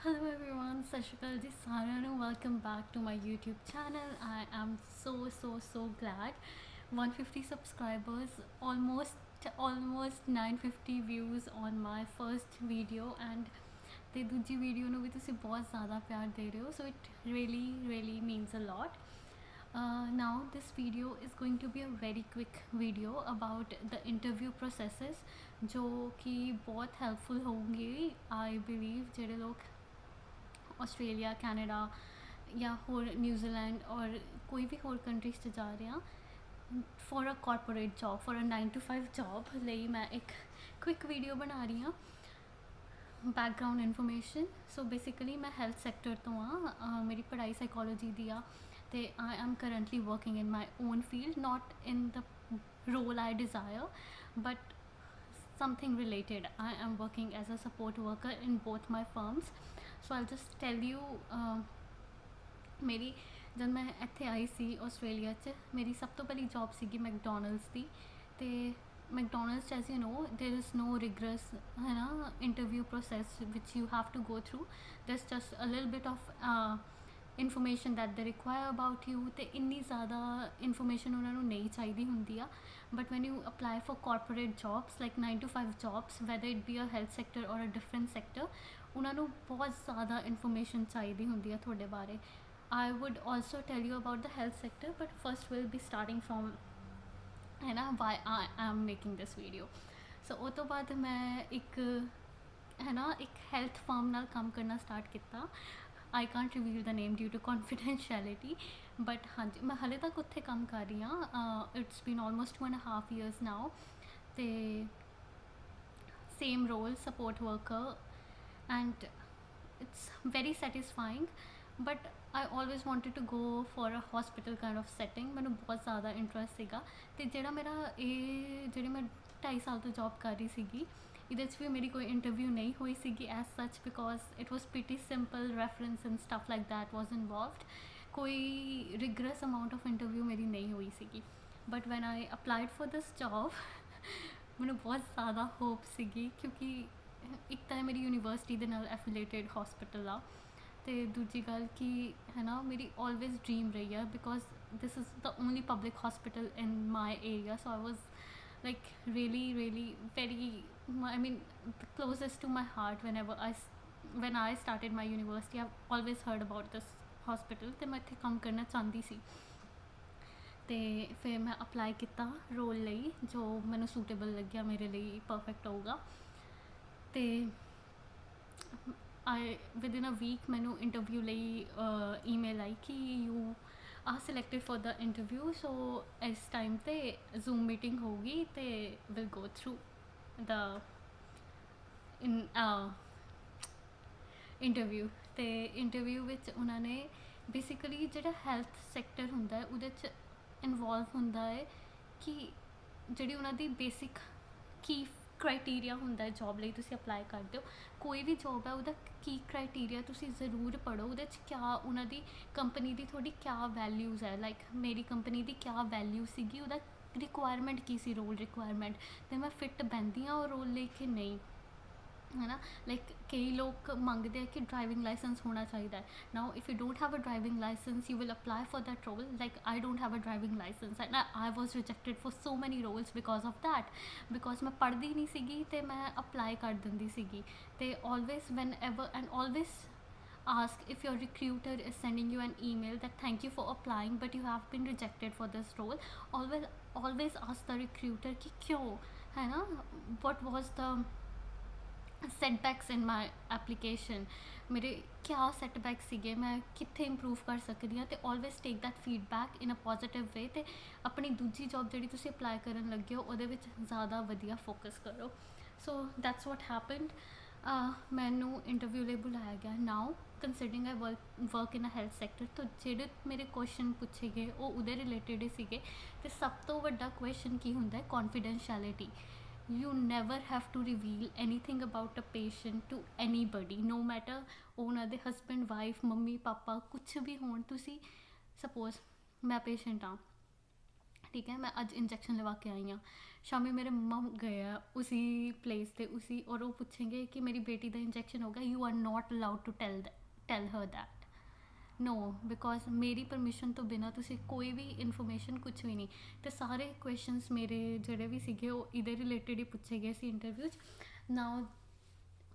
Hello everyone, ਸਤਿ ਸ਼੍ਰੀ ਅਕਾਲ ਜੀ ਸਾਰਿਆਂ ਨੂੰ। Welcome back to my YouTube channel. I am so glad 150 subscribers, almost 950 views on my first video, and ਤੇ ਦੂਜੀ video ਨੂੰ ਵੀ ਤੁਸੀਂ ਬਹੁਤ ਜ਼ਿਆਦਾ ਪਿਆਰ ਦੇ ਰਹੇ ਹੋ, so it really means a lot. Now this video is going to be a very quick video about the interview processes जो कि बहुत हेल्पफुल होंगे आई बिलीव ਜਿਹੜੇ ਲੋਕ ਆਸਟ੍ਰੇਲੀਆ ਕੈਨੇਡਾ ਜਾਂ ਹੋਰ ਨਿਊਜ਼ੀਲੈਂਡ ਔਰ ਕੋਈ ਵੀ ਹੋਰ ਕੰਟਰੀਜ਼ 'ਚ ਜਾ ਰਹੇ ਹਾਂ for a corporate job, for a 9 to 5 job ਲਈ ਮੈਂ ਇੱਕ ਕੁਇਕ ਵੀਡੀਓ ਬਣਾ ਰਹੀ ਹਾਂ। ਬੈਕਗਰਾਊਂਡ ਇਨਫੋਰਮੇਸ਼ਨ, ਸੋ ਬੇਸਿਕਲੀ ਮੈਂ ਹੈਲਥ ਸੈਕਟਰ ਤੋਂ ਹਾਂ। ਮੇਰੀ ਪੜ੍ਹਾਈ ਸਾਈਕੋਲੋਜੀ ਦੀ ਆ ਤੇ I am currently working in my own field, not in the role I desire, but something related. I am working as a support worker in both my firms. So I'll just tell you, ਮੇਰੀ ਜਦ ਮੈਂ ਇੱਥੇ ਆਈ ਸੀ Australia 'ਚ ਮੇਰੀ ਸਭ ਤੋਂ ਪਹਿਲੀ job ਸੀਗੀ ਮੈਕਡੋਨਲਡਸ ਦੀ। ਤੇ McDonald's, as you know, there is no rigorous है ना interview process which you have to go through. There's just a little bit of information that they require about you, ਤੇ ਇੰਨੀ ਜ਼ਿਆਦਾ ਇਨਫੋਰਮੇਸ਼ਨ ਉਹਨਾਂ ਨੂੰ ਨਹੀਂ ਚਾਹੀਦੀ ਹੁੰਦੀ ਆ। But when you apply for corporate jobs like 9 to 5 jobs, whether it be a health sector or a different sector, ਉਹਨਾਂ ਨੂੰ ਬਹੁਤ ਜ਼ਿਆਦਾ ਇਨਫੋਰਮੇਸ਼ਨ ਚਾਹੀਦੀ ਹੁੰਦੀ ਆ ਤੁਹਾਡੇ ਬਾਰੇ। I would also tell you about the health sector, but first we'll be starting from है ना why I am making this video. So उस तो बाद मैं एक है ना एक हैल्थ फर्म नाल काम करना स्टार्ट किया। I can't reveal the name due to confidentiality, but हाँ जी मैं हले तक उत्थे काम कर रही हाँ। It's been almost 2.5 years now. तो same role, support worker, and it's very satisfying. But I always wanted to go for a hospital kind of setting. मैंने बहुत ज़्यादा इंटरस्ट ਸੀਗਾ। ਤੇ ਜਿਹੜਾ ਮੇਰਾ ਇਹ ਜਿਹੜੀ ਮੈਂ 2.5 ਸਾਲ ਤੋਂ ਜੌਬ ਕਰ ਰਹੀ ਸੀਗੀ, ਇਹਦੇ 'ਚ ਵੀ ਮੇਰੀ ਕੋਈ ਇੰਟਰਵਿਊ ਨਹੀਂ ਹੋਈ ਸੀਗੀ as such, because it was pretty simple reference and stuff like that was involved. ਕੋਈ ਰਿਗਰਸ ਅਮਾਊਂਟ ਆਫ ਇੰਟਰਵਿਊ ਮੇਰੀ ਨਹੀਂ ਹੋਈ ਸੀਗੀ। But when I applied for this job ਮੈਨੂੰ ਬਹੁਤ ਜ਼ਿਆਦਾ ਹੋਪ ਸੀਗੀ, ਕਿਉਂਕਿ ਇੱਕ ਤਾਂ ਮੇਰੀ ਯੂਨੀਵਰਸਿਟੀ ਦੇ ਨਾਲ ਐਫੀਲੇਟਡ ਹੌਸਪੀਟਲ ਆ, ਤੇ ਦੂਜੀ ਗੱਲ ਕਿ ਹੈ ਨਾ ਮੇਰੀ ਆਲਵੇਜ਼ ਡਰੀਮ ਰਹੀ ਆ, because this is the only public hospital in my area. So I was like really very, I mean, the closest to my heart when I started my university. I've always heard about this hospital ਤੇ ਮੈਂ ਇੱਥੇ ਕੰਮ ਕਰਨਾ ਚਾਹੁੰਦੀ ਸੀ। ਤੇ ਫਿਰ ਮੈਂ apply ਕੀਤਾ ਰੋਲ ਲਈ ਜੋ ਮੈਨੂੰ ਸੂਟੇਬਲ ਲੱਗਿਆ, ਮੇਰੇ ਲਈ ਪਰਫੈਕਟ ਹੋਊਗਾ। ਤੇ within a week ਮੈਨੂੰ ਇੰਟਰਵਿਊ ਲਈ ਈਮੇਲ ਆਈ ਕਿ you are selected for the interview, so ਇਸ time ਤੇ zoom meeting ਹੋਊਗੀ ਤੇ we'll go through the interview। ਤੇ ਇੰਟਰਵਿਊ ਵਿੱਚ ਉਹਨਾਂ ਨੇ ਬੇਸਿਕਲੀ ਜਿਹੜਾ ਹੈਲਥ ਸੈਕਟਰ ਹੁੰਦਾ ਉਹਦੇ 'ਚ ਇਨਵੋਲਵ ਹੁੰਦਾ ਹੈ ਕਿ ਜਿਹੜੀ ਉਹਨਾਂ ਦੀ ਬੇਸਿਕ ਕੀ ਕ੍ਰਾਈਟੀਰੀਆ ਹੁੰਦਾ ਹੈ ਜੌਬ ਲਈ ਤੁਸੀਂ ਅਪਲਾਈ ਕਰਦੇ ਹੋ। ਕੋਈ ਵੀ ਜੌਬ ਹੈ ਉਹਦਾ ਕੀ ਕ੍ਰਾਈਟੀਰੀਆ ਤੁਸੀਂ ਜ਼ਰੂਰ ਪੜ੍ਹੋ, ਉਹਦੇ 'ਚ ਕਿਆ ਉਹਨਾਂ ਦੀ ਕੰਪਨੀ ਦੀ ਤੁਹਾਡੀ ਕਿਆ ਵੈਲਿਊਜ਼ ਹੈ। ਲਾਈਕ ਮੇਰੀ ਕੰਪਨੀ ਦੀ ਕਿਆ ਵੈਲਿਊ ਸੀਗੀ, ਉਹਦਾ ਰਿਕੁਆਇਰਮੈਂਟ ਕੀ ਸੀ, ਰੋਲ ਰਿਕੁਆਇਰਮੈਂਟ, ਅਤੇ ਮੈਂ ਫਿੱਟ ਬਹਿੰਦੀ ਹਾਂ ਉਹ ਰੋਲ ਲਈ ਕਿ ਨਹੀਂ, है ना। लाइक कई लोग मंगते हैं कि ड्राइविंग लाइसेंस होना चाहिए। Now if you don't have a driving licence you will apply for that role. Like I don't have a driving licence and I was rejected for so many roles because of that, because मैं पढ़ती नहीं सीगी तो मैं apply कर दिंदी सीगी। तो always van ever and always ask if your recruiter is sending you an email that thank you for applying but you have been rejected for this role, always ask the recruiter कि क्यों, है ना, what was the setbacks in my application, ਮੇਰੇ क्या setbacks ਸੀਗੇ, ਮੈਂ ਕਿੱਥੇ improve ਕਰ ਸਕਦੀ ਹਾਂ। ਤੇ always take that feedback in a positive way ਤੇ ਆਪਣੀ ਦੂਜੀ ਜੌਬ ਜਿਹੜੀ ਤੁਸੀਂ ਅਪਲਾਈ ਕਰਨ ਲੱਗੇ ਹੋ ਉਹਦੇ ਵਿੱਚ ਜ਼ਿਆਦਾ ਵਧੀਆ ਫੋਕਸ ਕਰੋ। So that's what happened। ਮੈਨੂੰ ਇੰਟਰਵਿਊ ਲਈ ਬੁਲਾਇਆ ਗਿਆ। Now considering I work in a health sector, ਤਾਂ ਜਿਹੜੇ ਮੇਰੇ ਕੁਐਸਚਨ ਪੁੱਛੇ ਗਏ ਉਹ ਉਹਦੇ ਰਿਲੇਟਡ ਹੀ ਸੀਗੇ। ਅਤੇ ਸਭ ਤੋਂ ਵੱਡਾ ਕੁਐਸਚਨ ਕੀ ਹੁੰਦਾ ਹੈ, ਕੌਨਫੀਡੈਂਸ਼ੀਅਲਿਟੀ। You never have to reveal anything about a patient to anybody, no matter ਉਹਨਾਂ ਦੇ ਹਸਬੈਂਡ ਵਾਈਫ ਮੰਮੀ ਪਾਪਾ ਕੁਛ ਵੀ ਹੋਣ। ਤੁਸੀਂ ਸਪੋਜ਼ ਮੈਂ ਪੇਸ਼ੈਂਟ ਹਾਂ, ठीक है, मैं अज इंजैक्शन लगा के आई हाँ, शामी मेरे मम गए हैं उसी प्लेस पे उसी, और वो पूछेंगे कि मेरी बेटी का इंजैक्शन हो गया, you are not allowed to tell her that, no, because मेरी परमिशन तो बिना तुसी कोई भी इन्फॉर्मेशन कुछ भी नहीं। तो सारे क्वेश्चनस मेरे ਜਿਹੜੇ ਵੀ ਸੀਗੇ ਉਹ ਇਹਦੇ ਰਿਲੇਟਡ ਹੀ ਪੁੱਛੇ ਗਏ ਸੀ ਇੰਟਰਵਿਊ 'ਚ। ਨਾਓ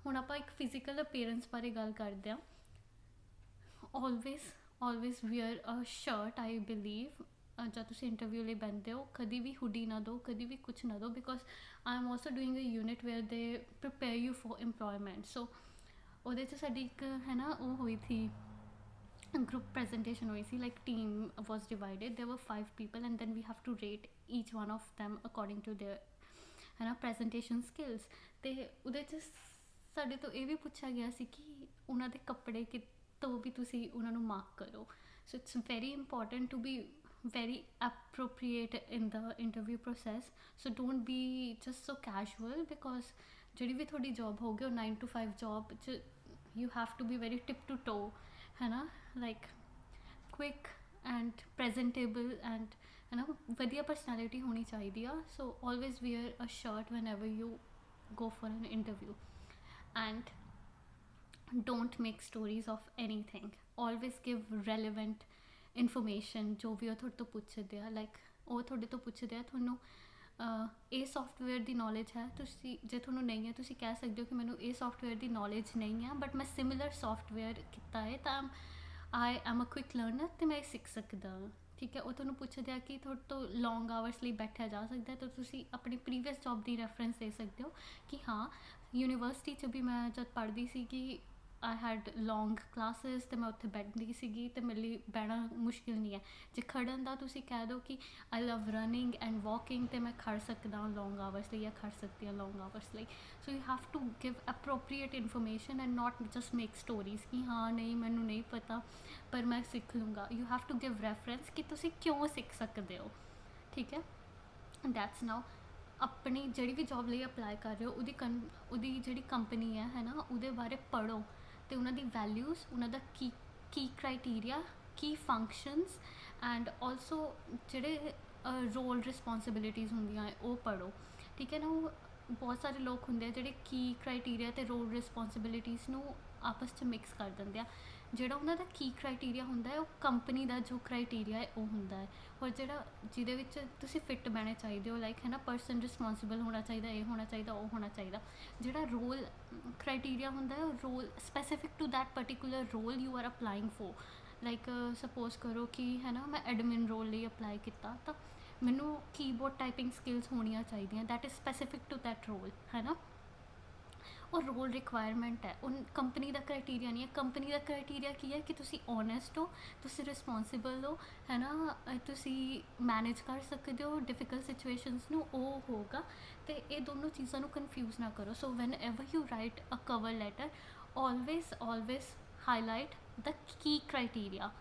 ਹੁਣ ਆਪਾਂ ਇੱਕ ਫਿਜ਼ੀਕਲ ਅਪੀਅਰੈਂਸ ਬਾਰੇ ਗੱਲ ਕਰਦੇ ਹਾਂ। ਆਲਵੇਜ਼ ਵੀਅਰ ਅ ਸ਼ਰਟ, ਆਈ ਬਿਲੀਵ। ਜਦ ਤੁਸੀਂ ਇੰਟਰਵਿਊ ਲਈ ਬੈਠਦੇ ਹੋ ਕਦੀ ਵੀ ਹੁੱਡੀ ਨਾ ਦਿਓ, ਕਦੀ ਵੀ ਕੁਛ ਨਾ ਦਿਓ, because I am also doing a unit where they prepare you for employment. So ਉਹਦੇ 'ਚ ਸਾਡੀ ਇੱਕ ਹੈ ਨਾ ਉਹ ਹੋਈ ਥੀ group presentation हुई सी, like team was divided, there were 5 people and then we have to rate each one of them according to their है ना presentation skills। ਤੇ ਉਹਦੇ 'ਚ ਸਾਡੇ ਤੋਂ ਇਹ ਵੀ ਪੁੱਛਿਆ ਗਿਆ ਸੀ ਕਿ ਉਹਨਾਂ ਦੇ ਕੱਪੜੇ ਕਿਤੋਂ ਵੀ ਤੁਸੀਂ ਉਹਨਾਂ ਨੂੰ ਮਾਰਕ ਕਰੋ। So it's very important to be very appropriate in the interview process, so don't be just so casual, because ਜਿਹੜੀ ਵੀ ਤੁਹਾਡੀ ਜੌਬ ਹੋਊਗੀ ਉਹ 9 to 5 ਜੌਬ 'ਚ you have to be very tip to toe, है ना, like quick and presentable and है ना वधिया personality होनी चाहिए। So always wear a shirt whenever you go for an interview, and don't make stories of anything, always give relevant information। जो भी थोड़े तो पुछदे आ, लाइक वो थोड़े तो पुछदे आ थोनों ਇਹ ਸੌਫਟਵੇਅਰ ਦੀ ਨੌਲੇਜ ਹੈ, ਤੁਸੀਂ ਜੇ ਤੁਹਾਨੂੰ ਨਹੀਂ ਹੈ ਤੁਸੀਂ ਕਹਿ ਸਕਦੇ ਹੋ ਕਿ ਮੈਨੂੰ ਇਹ ਸੌਫਟਵੇਅਰ ਦੀ ਨੌਲੇਜ ਨਹੀਂ ਹੈ, ਬਟ ਮੈਂ ਸਿਮਿਲਰ ਸੌਫਟਵੇਅਰ ਕੀਤਾ ਹੈ ਤਾਂ I am a quick learner ਅਤੇ ਮੈਂ ਇਹ ਸਿੱਖ ਸਕਦਾ। ਠੀਕ ਹੈ, ਉਹ ਤੁਹਾਨੂੰ ਪੁੱਛਦੇ ਆ ਕਿ ਤੁਹਾਡੇ ਤੋਂ ਲੌਂਗ ਆਵਰਸ ਲਈ ਬੈਠਿਆ ਜਾ ਸਕਦਾ, ਤਾਂ ਤੁਸੀਂ ਆਪਣੀ ਪ੍ਰੀਵੀਅਸ ਜੌਬ ਦੀ ਰੈਫਰੈਂਸ ਦੇ ਸਕਦੇ ਹੋ ਕਿ ਹਾਂ ਯੂਨੀਵਰਸਿਟੀ 'ਚ ਵੀ ਮੈਂ ਜਦ ਪੜ੍ਹਦੀ ਸੀ ਕਿ आई हैड लॉन्ग क्लासेस, तो मैं उत्थे बैठती सी, तो मेरे लिए बहना मुश्किल नहीं है। जो खड़न का तुसी कह दो कि I love running and walking, तो मैं खड़ सकदा लॉन्ग आवर्स लिए या खड़ सकती हाँ लॉन्ग आवर्स लिए। So you have to give appropriate information and not just make stories कि हाँ नहीं मैनू नहीं पता पर मैं सीख लूँगा। You have to give reference कि तुसी क्यों सीख सकते हो। ठीक है, दैट्स नाउ अपनी जी भी जॉब लिए अपलाई कर रहे हो उहदी जी कंपनी है ना उहदे बारे पढ़ो, तो उन्होंने वैल्यूज़, उन्होंने की क्राइटेरिया, की फंक्शनस एंड ऑल्सो जोड़े रोल रिस्पॉन्सिबिलिटीज़ होंदियां वो पढ़ो। ठीक है ना, वो बहुत सारे लोग होंगे जोड़े की क्राइटेरिया तो रोल रिस्पॉन्सिबिलिटीज़ नू आपस च मिक्स कर देंगे आ। जोड़ा उन्होंने की क्राइटेरिया होंदा है वो कंपनी का जो क्राइटेरिया है वो होंदा है, और जोड़ा जिहदे विच तुसीं फिट बहने चाहिए हो, लाइक है ना पर्सन रिस्पॉन्सिबल होना चाहिए, ये होना चाहिए, वो होना चाहिए। जोड़ा रोल क्राइटेरिया होंदा है role specific to that particular role you are applying for. Like suppose करो कि है ना मैं एडमिन रोल लिए अपलाई किया, तो मैनू कीबोर्ड टाइपिंग स्किल्स होनी चाहिए, that is specific to that role, है ना। और रोल रिक्वायरमेंट है, उन कंपनी का क्राइटेरिया नहीं है। कंपनी का क्राइटेरिया की है कि तुसी ऑनेस्ट हो, तुसी रिस्पॉन्सिबल हो, है ना, तुसी मैनेज कर सकते हो डिफिकल्ट सिचुएशंस नू, वो होगा। तो ये दोनों चीज़ों को कन्फ्यूज़ ना करो। So whenever you write a cover letter always highlight the key criteria.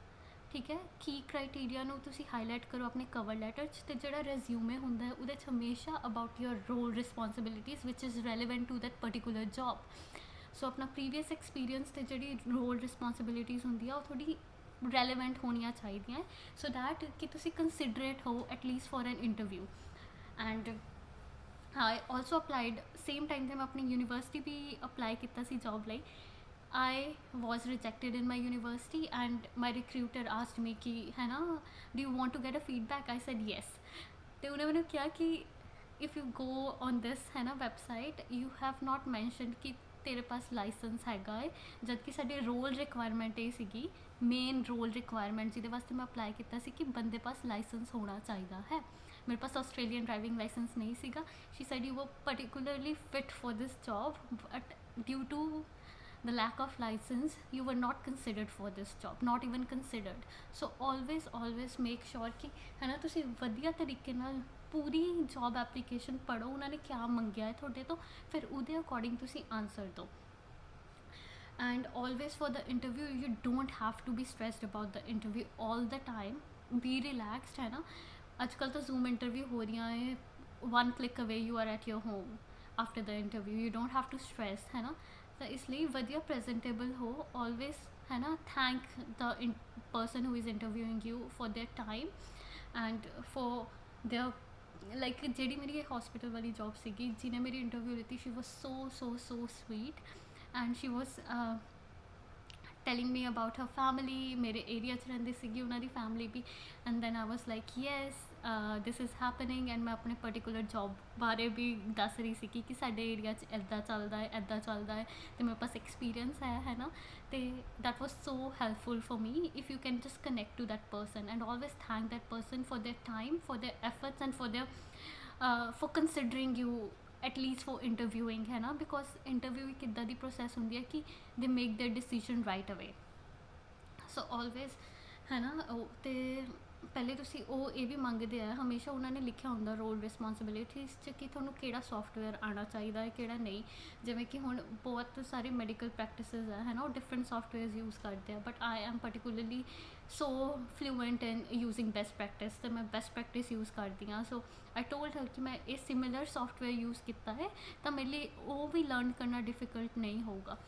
ठीक है, की क्राइटेरिया नू तुसी हाईलाइट करो अपने कवर लैटर च, ते जिहड़ा रेज्यूमे हुंदा है उहदे च हमेशा about your role responsibilities which is relevant to that particular job. So अपना प्रीवियस एक्सपीरियंस ते जिहड़ी रोल रिस्पॉन्सिबिलिटीज़ हुंदी आ ओह थोड़ी रेलिवेंट होनियां चाहिदियां, सो दैट कि तुसी कंसिडरेट हो at least for an interview. And I also applied same time ते मैं अपनी यूनिवर्सिटी भी अपलाई किया सी जॉब लई। I was rejected in my university and my recruiter asked me कि है ना do you want to get a feedback, I said yes। तो उन्होंने मैंने क्या कि if you go on this है ना website you have not mentioned कि तेरे पास लाइसेंस हैगा है, जबकि साडी रोल रिक्वायरमेंट ये सीगी मेन रोल रिक्वायरमेंट जिहदे वास्ते मैं अपलाई किया सी कि बंदे पास लाइसेंस होना चाहिए है। मेरे पास ऑस्ट्रेलियन ड्राइविंग लाइसेंस नहीं सीगा। She said you were particularly fit for this job but due to the lack of license you were not considered for this job, not even considered। so always make sure कि है ना तुसी वधिया तरीके नाल पूरी जॉब एप्लीकेशन पढ़ो, उन्होंने क्या मंगया है थोड़े तो, फिर उहदे अकॉर्डिंग तुसी आंसर दो। and always for the interview you don't have to be stressed about the interview all the time, be relaxed, है ना। आजकल तो जूम इंटरव्यू हो रही है, one click away you are at your home after the interview, you don't have to stress, है ना। तो इसलिए वधिया प्रेजेंटेबल हो ऑलवेज, है ना। Thank the person who is interviewing you for their time and for ਦੇ ਲਾਈਕ ਜਿਹੜੀ ਮੇਰੀ ਹਸਪੀਟਲ ਵਾਲੀ ਜੌਬ ਸੀਗੀ ਜਿਹਨੇ ਮੇਰੀ ਇੰਟਰਵਿਊ ਲਿੱਤੀ, she was so sweet and she was telling me about her family, ਮੇਰੇ ਏਰੀਆ 'ਚ ਰਹਿੰਦੀ ਸੀਗੀ ਉਹਨਾਂ ਦੀ ਫੈਮਿਲੀ ਵੀ, and then I was like yes this is happening, and ਮੈਂ ਆਪਣੇ ਪਰਟੀਕੂਲਰ ਜੌਬ ਬਾਰੇ ਵੀ ਦੱਸ ਰਹੀ ਸੀ ਕਿ ਸਾਡੇ ਏਰੀਆ 'ਚ ਇੱਦਾਂ ਚੱਲਦਾ ਹੈ ਅਤੇ ਮੇਰੇ ਪਾਸ ਐਕਸਪੀਰੀਅੰਸ ਹੈ ਨਾ, ਅਤੇ that was so helpful for me. If you can just connect to that person and always thank that person for their time, for their efforts, and for their for considering you at least for interviewing, है ना, because interview एक इदा दी process होंदी है कि they make their decision right away. So always है ना, ते ਪਹਿਲੇ ਤੁਸੀਂ ਉਹ ਇਹ ਵੀ ਮੰਗਦੇ ਆ ਹਮੇਸ਼ਾ, ਉਹਨਾਂ ਨੇ ਲਿਖਿਆ ਹੁੰਦਾ ਰੋਲ ਰਿਸਪੋਂਸਿਬਿਲਿਟੀਜ਼ 'ਚ ਕਿ ਤੁਹਾਨੂੰ ਕਿਹੜਾ ਸੋਫਟਵੇਅਰ ਆਉਣਾ ਚਾਹੀਦਾ ਹੈ ਕਿਹੜਾ ਨਹੀਂ, ਜਿਵੇਂ ਕਿ ਹੁਣ ਬਹੁਤ ਸਾਰੇ ਮੈਡੀਕਲ ਪ੍ਰੈਕਟਿਸਿਸ ਹੈ ਨਾ, ਉਹ ਡਿਫਰੈਂਟ ਸੋਫਟਵੇਅਰਸ ਯੂਜ਼ ਕਰਦੇ ਆ, but I am particularly so fluent in using best practice, ਅਤੇ ਮੈਂ ਬੈਸਟ ਪ੍ਰੈਕਟਿਸ ਯੂਜ਼ ਕਰਦੀ ਹਾਂ. ਸੋ ਆਈ ਟੋਲਡ ਹਰ ਕਿ ਮੈਂ ਇਹ ਸਿਮਿਲਰ ਸੋਫਟਵੇਅਰ ਯੂਜ਼ ਕੀਤਾ ਹੈ, ਤਾਂ ਮੇਰੇ ਲਈ ਉਹ ਵੀ ਲਰਨ ਕਰਨਾ ਡਿਫਿਕਲਟ ਨਹੀਂ ਹੋਊਗਾ.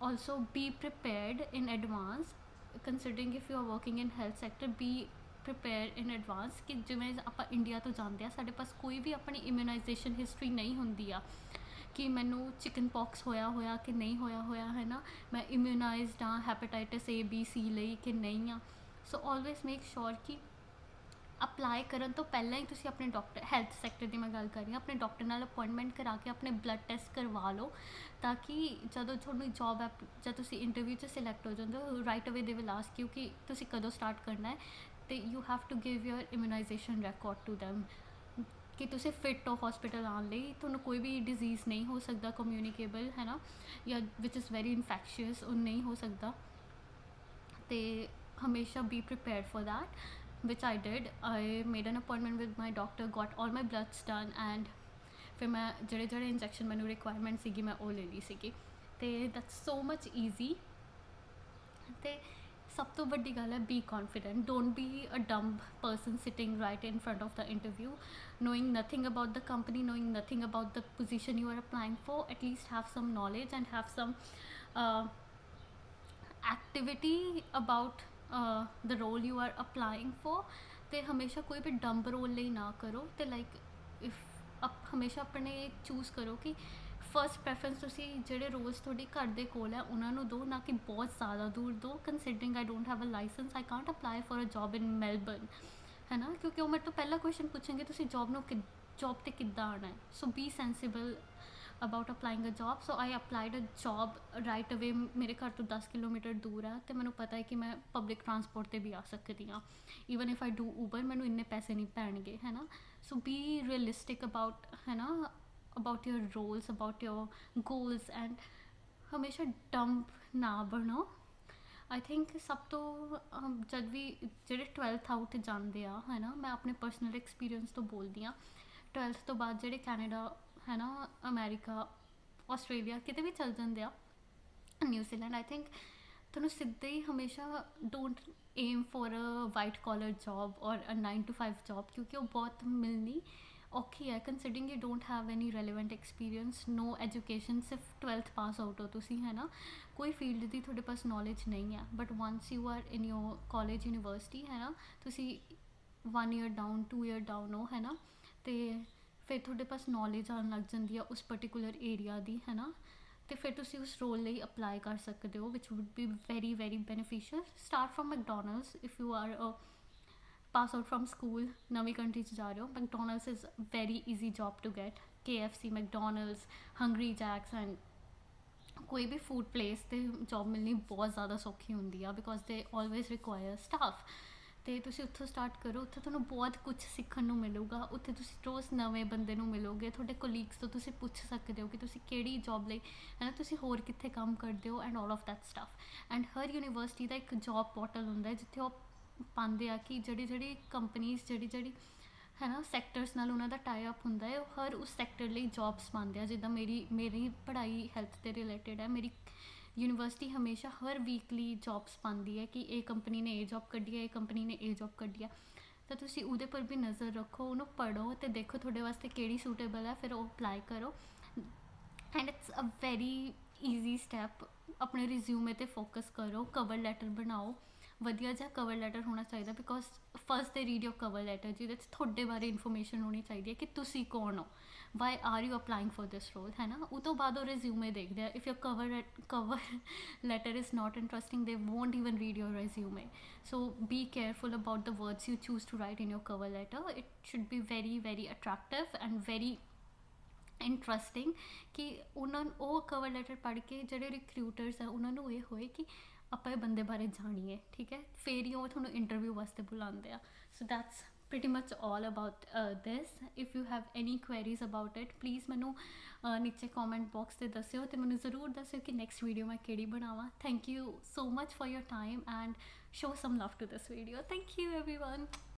Also B prepared in advance, considering if you are working in health sector, B prepare in advance ਕਿ ਜਿਵੇਂ ਆਪਾਂ ਇੰਡੀਆ ਤੋਂ ਜਾਂਦੇ ਆ, ਸਾਡੇ ਪਾਸ ਕੋਈ ਵੀ ਆਪਣੀ ਇਮਿਊਨਾਈਜੇਸ਼ਨ ਹਿਸਟਰੀ ਨਹੀਂ ਹੁੰਦੀ ਆ ਕਿ ਮੈਨੂੰ ਚਿਕਨ ਪੌਕਸ ਹੋਇਆ ਕਿ ਨਹੀਂ ਹੋਇਆ ਹੈ ਨਾ, ਮੈਂ ਇਮਿਊਨਾਈਜ਼ਡ ਹਾਂ ਹੈਪੇਟਾਈਟਸ ABC ਲਈ ਕਿ ਨਹੀਂ ਆ. ਸੋ ਆਲਵੇਜ਼ ਮੇਕ ਸ਼ੋਰ ਕਿ ਅਪਲਾਈ ਕਰਨ ਤੋਂ ਪਹਿਲਾਂ ਹੀ ਤੁਸੀਂ ਆਪਣੇ ਡਾਕਟਰ, ਹੈਲਥ ਸੈਕਟਰ ਦੀ ਮੈਂ ਗੱਲ ਕਰ ਰਹੀ ਹਾਂ, ਆਪਣੇ ਡਾਕਟਰ ਨਾਲ ਅਪੁਆਇੰਟਮੈਂਟ ਕਰਾ ਕੇ ਆਪਣੇ ਬਲੱਡ ਟੈਸਟ ਕਰਵਾ ਲਓ, ਤਾਂ ਕਿ ਜਦੋਂ ਤੁਹਾਨੂੰ ਜੋਬ ਜਦ ਤੁਸੀਂ ਇੰਟਰਵਿਊ 'ਚ ਸਿਲੈਕਟ ਹੋ ਜਾਂਦੇ ਹੋ, ਰਾਈਟ ਅਵੇ ਦੇ ਵਿਲ ਆਸਕ ਯੂ ਕਿ ਤੁਸੀਂ ਕਦੋਂ ਸਟਾਰਟ ਕਰਨਾ ਹੈ, ਅਤੇ you have to give your immunisation record to them ਕਿ ਤੁਸੀਂ ਫਿੱਟ ਹੋ ਹਸਪੀਟਲ ਆਉਣ ਲਈ, ਤੁਹਾਨੂੰ ਕੋਈ ਵੀ ਡਿਜ਼ੀਜ਼ ਨਹੀਂ ਹੋ ਸਕਦਾ ਕਮਿਊਨੀਕੇਬਲ, ਹੈ ਨਾ, ਜਾਂ ਵਿਚ ਇਜ਼ ਵੈਰੀ ਇਨਫੈਕਸ਼ੀਅਸ, ਉਹ ਨਹੀਂ ਹੋ ਸਕਦਾ. ਅਤੇ ਹਮੇਸ਼ਾ B prepared for that, which I did. I made an appointment with my doctor, got all my bloods done, and ਫਿਰ ਮੈਂ ਜਿਹੜੇ ਇੰਜੈਕਸ਼ਨ ਮੈਨੂੰ ਰਿਕੁਆਇਰਮੈਂਟ ਸੀਗੀ ਮੈਂ ਉਹ ਲੈ ਲਈ ਸੀਗੀ, ਅਤੇ ਦੈਟਸ ਸੋ ਮਚ ਈਜ਼ੀ. ਅਤੇ ਸਭ ਤੋਂ ਵੱਡੀ ਗੱਲ ਹੈ be confident, don't be a dumb person sitting right in front of the interview, knowing nothing about the company, knowing nothing about the position you are applying for. At least have some knowledge and have some activity about the role you are applying for. ਤੇ ਹਮੇਸ਼ਾ ਕੋਈ ਵੀ dumb role ਲਈ ਨਾ ਕਰੋ, ਅਤੇ like if ਹਮੇਸ਼ਾ ਆਪਣੇ choose ਕਰੋ ਕਿ ਫਸਟ ਪ੍ਰੈਫਰੈਂਸ ਤੁਸੀਂ ਜਿਹੜੇ ਰੋਲਸ ਤੁਹਾਡੇ ਘਰ ਦੇ ਕੋਲ ਹੈ ਉਹਨਾਂ ਨੂੰ ਦਿਓ, ਨਾ ਕਿ ਬਹੁਤ ਜ਼ਿਆਦਾ ਦੂਰ ਦਿਓ. Considering I don't have a licence, I can't apply for a job in Melbourne, ਹੈ ਨਾ, ਕਿਉਂਕਿ ਉਹ ਮੇਰੇ ਤੋਂ ਪਹਿਲਾ ਕੁਐਸਚਨ ਪੁੱਛਣਗੇ ਤੁਸੀਂ ਜੋਬ 'ਤੇ ਕਿੱਦਾਂ ਆਉਣਾ ਹੈ. So be sensible about applying a job. So I applied a job right away, ਮੇਰੇ ਘਰ ਤੋਂ 10 ਕਿਲੋਮੀਟਰ ਦੂਰ ਹੈ, ਅਤੇ ਮੈਨੂੰ ਪਤਾ ਹੈ ਕਿ ਮੈਂ ਪਬਲਿਕ ਟਰਾਂਸਪੋਰਟ 'ਤੇ ਵੀ ਆ ਸਕਦੀ ਹਾਂ. Even if I do Uber, ਮੈਨੂੰ ਇੰਨੇ ਪੈਸੇ ਨਹੀਂ ਪੈਣਗੇ, ਹੈ ਨਾ. ਸੋ ਬੀ ਰੀਅਲਿਸਟਿਕ ਅਬਾਊਟ, ਹੈ ਨਾ, about your roles, about your goals, and ਹਮੇਸ਼ਾ ਡੰਬ ਨਾ ਬਣੋ. ਆਈ ਥਿੰਕ ਸਭ ਤੋਂ ਜਦ ਵੀ ਜਿਹੜੇ 12th ਆਊਟ ਜਾਂਦੇ ਆ, ਹੈ ਨਾ, ਮੈਂ ਆਪਣੇ ਪਰਸਨਲ ਐਕਸਪੀਰੀਅੰਸ ਤੋਂ ਬੋਲਦੀ ਹਾਂ, 12th ਤੋਂ ਬਾਅਦ ਜਿਹੜੇ ਕੈਨੇਡਾ, ਹੈ ਨਾ, ਅਮੈਰੀਕਾ, ਆਸਟ੍ਰੇਲੀਆ ਕਿਤੇ ਵੀ ਚੱਲ ਜਾਂਦੇ ਆ, ਨਿਊਜ਼ੀਲੈਂਡ, ਆਈ ਥਿੰਕ ਤੁਹਾਨੂੰ ਸਿੱਧੇ ਹੀ ਹਮੇਸ਼ਾ don't aim for a white collar job or a 9 to 5 job, ਕਿਉਂਕਿ ਉਹ ਬਹੁਤ ਮਿਲਣੀ ਔਖੀ ਹੈ. Considering you don't have any relevant experience, no education, ਸਿਰਫ 12th ਪਾਸ ਆਊਟ ਹੋ ਤੁਸੀਂ, ਹੈ ਨਾ, ਕੋਈ ਫੀਲਡ ਦੀ ਤੁਹਾਡੇ ਪਾਸ ਨੌਲੇਜ ਨਹੀਂ ਹੈ. But ones you are in your college university, ਹੈ ਨਾ, ਤੁਸੀਂ 1 year ਡਾਊਨ 2 year ਡਾਊਨ ਹੋ, ਹੈ ਨਾ, ਅਤੇ ਫਿਰ ਤੁਹਾਡੇ ਪਾਸ ਨੌਲੇਜ ਆਉਣ ਲੱਗ ਜਾਂਦੀ ਆ ਉਸ ਪਰਟੀਕੂਲਰ ਏਰੀਆ ਦੀ, ਹੈ ਨਾ, ਅਤੇ ਫਿਰ ਤੁਸੀਂ ਉਸ ਰੋਲ ਲਈ ਅਪਲਾਈ ਕਰ ਸਕਦੇ ਹੋ, which would be very very beneficial. Start from McDonald's if you are pass out from school, ਨਵੀਂ ਕੰਟਰੀ 'ਚ ਜਾ ਰਹੇ ਹੋ. McDonald's is very easy job to get. KFC, McDonald's, Hungry Jack's, and ਕੋਈ ਵੀ ਫੂਡ ਪਲੇਸ 'ਤੇ job ਮਿਲਣੀ ਬਹੁਤ ਜ਼ਿਆਦਾ ਸੌਖੀ ਹੁੰਦੀ ਆ, ਬਿਕੋਜ਼ ਦੇ ਆਲਵੇਜ਼ ਰਿਕੁਆਇਰ ਸਟਾਫ. ਅਤੇ ਤੁਸੀਂ ਉੱਥੋਂ ਸਟਾਰਟ ਕਰੋ, ਉੱਥੇ ਤੁਹਾਨੂੰ ਬਹੁਤ ਕੁਝ ਸਿੱਖਣ ਨੂੰ ਮਿਲੂਗਾ. ਉੱਥੇ ਤੁਸੀਂ ਰੋਜ਼ ਨਵੇਂ ਬੰਦੇ ਨੂੰ ਮਿਲੋਗੇ, ਤੁਹਾਡੇ ਕੋਲੀਗਸ ਤੋਂ ਤੁਸੀਂ ਪੁੱਛ ਸਕਦੇ ਹੋ ਕਿ ਤੁਸੀਂ ਕਿਹੜੀ ਜੋਬ ਲਈ, ਹੈ ਨਾ, ਤੁਸੀਂ ਹੋਰ ਕਿੱਥੇ ਕੰਮ ਕਰਦੇ ਹੋ, and all of that stuff. And ਹਰ ਯੂਨੀਵਰਸਿਟੀ ਦਾ ਇੱਕ ਜੋਬ ਪੋਰਟਲ ਹੁੰਦਾ ਜਿੱਥੇ ਉਹ ਪਾਉਂਦੇ ਆ ਕਿ ਜਿਹੜੀ ਕੰਪਨੀਜ਼ ਜਿਹੜੀ ਹੈ ਨਾ ਸੈਕਟਰਸ ਨਾਲ ਉਹਨਾਂ ਦਾ ਟਾਈ ਅਪ ਹੁੰਦਾ ਹੈ, ਉਹ ਹਰ ਉਸ ਸੈਕਟਰ ਲਈ ਜੋਬਸ ਪਾਉਂਦੇ ਆ. ਜਿੱਦਾਂ ਮੇਰੀ ਪੜ੍ਹਾਈ ਹੈਲਥ ਦੇ ਰਿਲੇਟਡ ਹੈ, ਮੇਰੀ ਯੂਨੀਵਰਸਿਟੀ ਹਮੇਸ਼ਾ ਹਰ ਵੀਕਲੀ ਜੋਬਸ ਪਾਉਂਦੀ ਹੈ ਕਿ ਇਹ ਕੰਪਨੀ ਨੇ ਇਹ ਜੋਬ ਕੱਢੀ ਹੈ, ਇਹ ਕੰਪਨੀ ਨੇ ਇਹ ਜੋਬ ਕੱਢੀ ਹੈ. ਤਾਂ ਤੁਸੀਂ ਉਹਦੇ ਪਰ ਵੀ ਨਜ਼ਰ ਰੱਖੋ, ਉਹਨੂੰ ਪੜ੍ਹੋ ਅਤੇ ਦੇਖੋ ਤੁਹਾਡੇ ਵਾਸਤੇ ਕਿਹੜੀ ਸੂਟੇਬਲ ਹੈ, ਫਿਰ ਉਹ ਅਪਲਾਈ ਕਰੋ. And it's a very easy step. ਆਪਣੇ ਰਿਜ਼ਿਊਮੇ 'ਤੇ ਫੋਕਸ ਕਰੋ, ਕਵਰ ਲੈਟਰ ਬਣਾਓ, ਵਧੀਆ ਜਿਹਾ ਕਵਰ ਲੈਟਰ ਹੋਣਾ ਚਾਹੀਦਾ, because first they read your cover letter, ਜਿਹਦੇ 'ਚ ਤੁਹਾਡੇ ਬਾਰੇ ਇਨਫੋਰਮੇਸ਼ਨ ਹੋਣੀ ਚਾਹੀਦੀ ਹੈ ਕਿ ਤੁਸੀਂ ਕੌਣ ਹੋ, why are you applying for this role, ਹੈ ਨਾ। ਉਹ ਤੋਂ ਬਾਅਦ ਉਹ ਰਿਜ਼ਿਊਮੇ ਦੇਖਦੇ ਆ। If your cover letter is not interesting, they won't even read your resume. So be careful about the words you choose to write in your cover letter. It should be very very attractive and very interesting, ਕਿ ਉਹਨਾਂ ਨੂੰ ਉਹ cover letter ਪੜ੍ਹ ਕੇ ਜਿਹੜੇ ਰਿਕਰੂਟਰਸ ਆ ਉਹਨਾਂ ਨੂੰ ਇਹ ਹੋਏ ਕਿ ਆਪਾਂ ਇਹ ਬੰਦੇ ਬਾਰੇ ਜਾਣੀਏ, ਠੀਕ ਹੈ, ਫਿਰ ਹੀ ਉਹ ਤੁਹਾਨੂੰ ਇੰਟਰਵਿਊ ਵਾਸਤੇ ਬੁਲਾਉਂਦੇ ਆ। So that's pretty much all about this. If you have any queries about it, please ਮੈਨੂੰ ਨੀਚੇ comment box ਤੇ ਦੱਸਿਓ, ਤੇ ਮੈਨੂੰ ਜ਼ਰੂਰ ਦੱਸਿਓ ਕਿ next video ਮੈਂ ਕਿਹੜੀ ਬਣਾਵਾਂ। Thank you so much for your time and show some love to this video. Thank you everyone.